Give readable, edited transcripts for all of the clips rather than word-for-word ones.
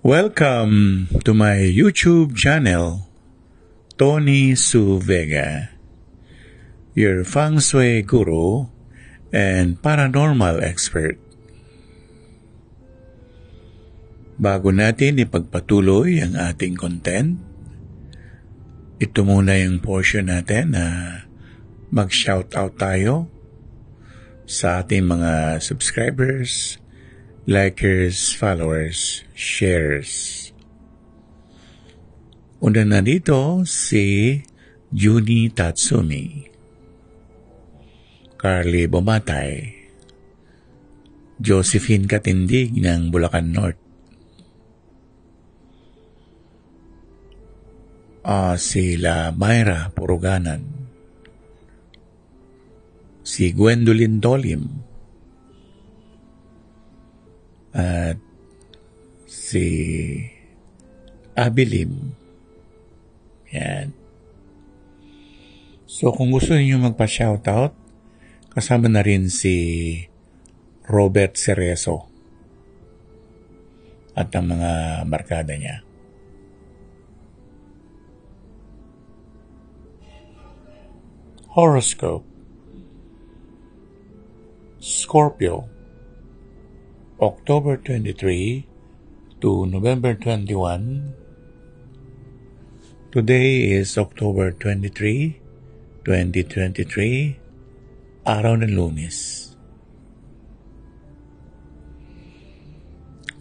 Welcome to my YouTube channel, Tony Su Vega, your feng shui guru and paranormal expert. Bago natin ipagpatuloy ang ating content, ito muna yung portion natin na mag-shoutout tayo sa ating mga subscribers, likers, followers, shares. Una na dito si Juni Tatsumi, Carly Bumatay, Josephine Katindig ng Bulacan North, sila Myra Puruganan, si Gwendolyn Dolim, at si Abilim. Yan. So kung gusto niyo magpa-shoutout, kasama na rin si Robert Cerezo at ang mga barkada niya. Horoscope. Scorpio, October 23 to November 21. Today is October 23, 2023, araw ng Lunes.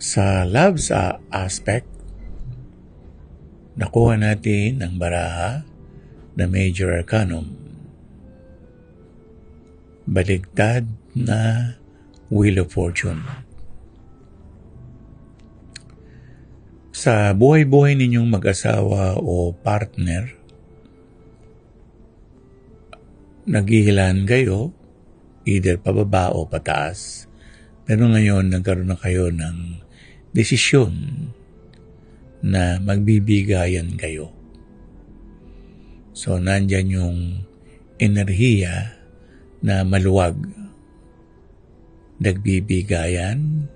Sa loves aspect, nakuha natin ang baraha na Major Arcanum, baligtad na Wheel of Fortune. Sa buhay-buhay ninyong mag-asawa o partner, naghihilan kayo, either pababa o pataas, pero ngayon nagkaroon na kayo ng desisyon na magbibigayan kayo. So, nandyan yung enerhiya na maluwag. Nagbibigayan,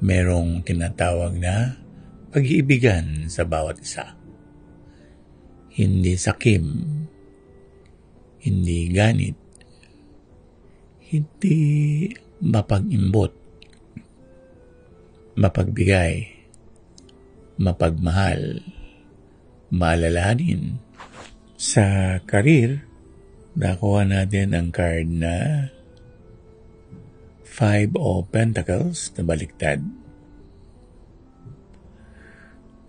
merong tinatawag na pag-iibigan sa bawat isa. Hindi sakim, hindi ganit, hindi mapag-imbot, mapagbigay, mapagmahal, maalalahanin. Sa karir, nakuha natin ang card na 5 of Pentacles na baliktad.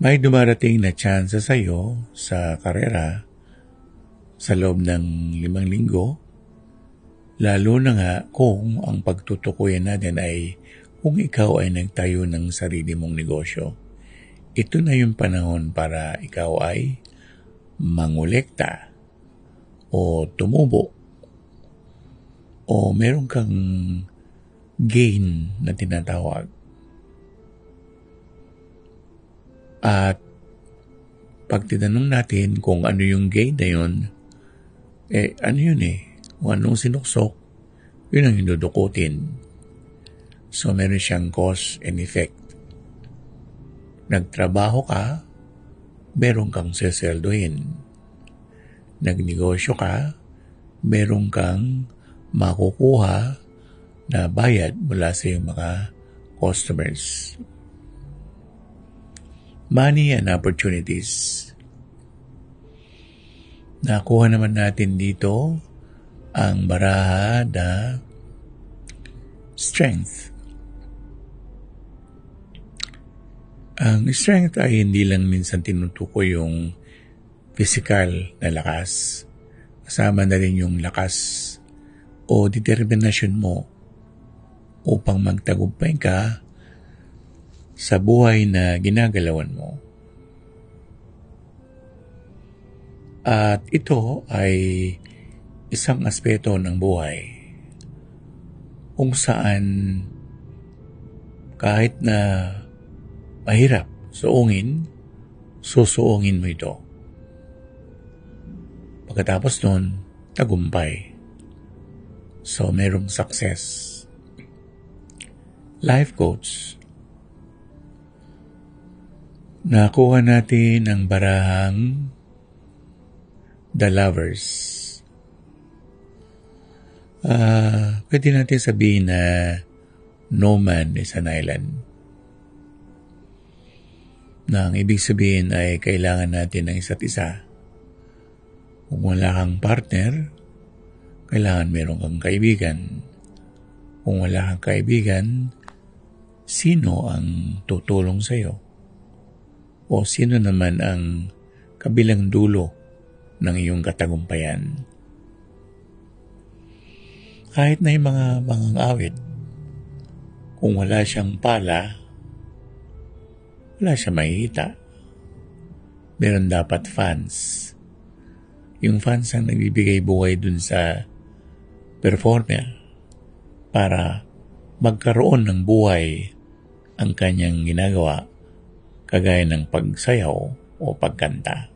May dumarating na chance sa iyo sa karera sa loob ng 5 linggo, lalo na nga kung ang pagtutukuyan natin ay kung ikaw ay nagtayo ng sarili mong negosyo. Ito na yung panahon para ikaw ay mangolekta o tumubo o meron kang gain na tinatawag. At pag tinanong natin kung ano yung gain na yun, ano yun kung anong sinuksok, yun ang hinudukutin. So meron siyang cause and effect. Nagtrabaho ka, meron kang seseldohin. Nagnegosyo ka, meron kang makukuha na bayad mula sa iyong mga customers. Money and opportunities. Nakuha naman natin dito ang baraha na strength. Ang strength ay hindi lang minsan tinutukoy yung physical na lakas. Kasama na rin yung lakas o determinasyon mo upang magtagumpay ka sa buhay na ginagalawan mo. At ito ay isang aspeto ng buhay kung saan kahit na mahirap suungin, susuungin mo ito. Pagkatapos nun, tagumpay. So, merong success. Life coach. Nakuha natin ang barahang The Lovers. Pwede natin sabihin na no man is an island. Na ang ibig sabihin ay kailangan natin ng isa't isa. Kung wala kang partner, kailangan meron kang kaibigan. Kung wala kang kaibigan, sino ang tutulong sa'yo? O sino naman ang kabilang dulo ng iyong katagumpayan? Kahit na yung mga awit, kung wala siyang pala, wala siya makikita. Meron dapat fans. Yung fans ang nagbibigay buhay dun sa performer para magkaroon ng buhay ang kanyang ginagawa, kagaya ng pagsayaw o pagkanta.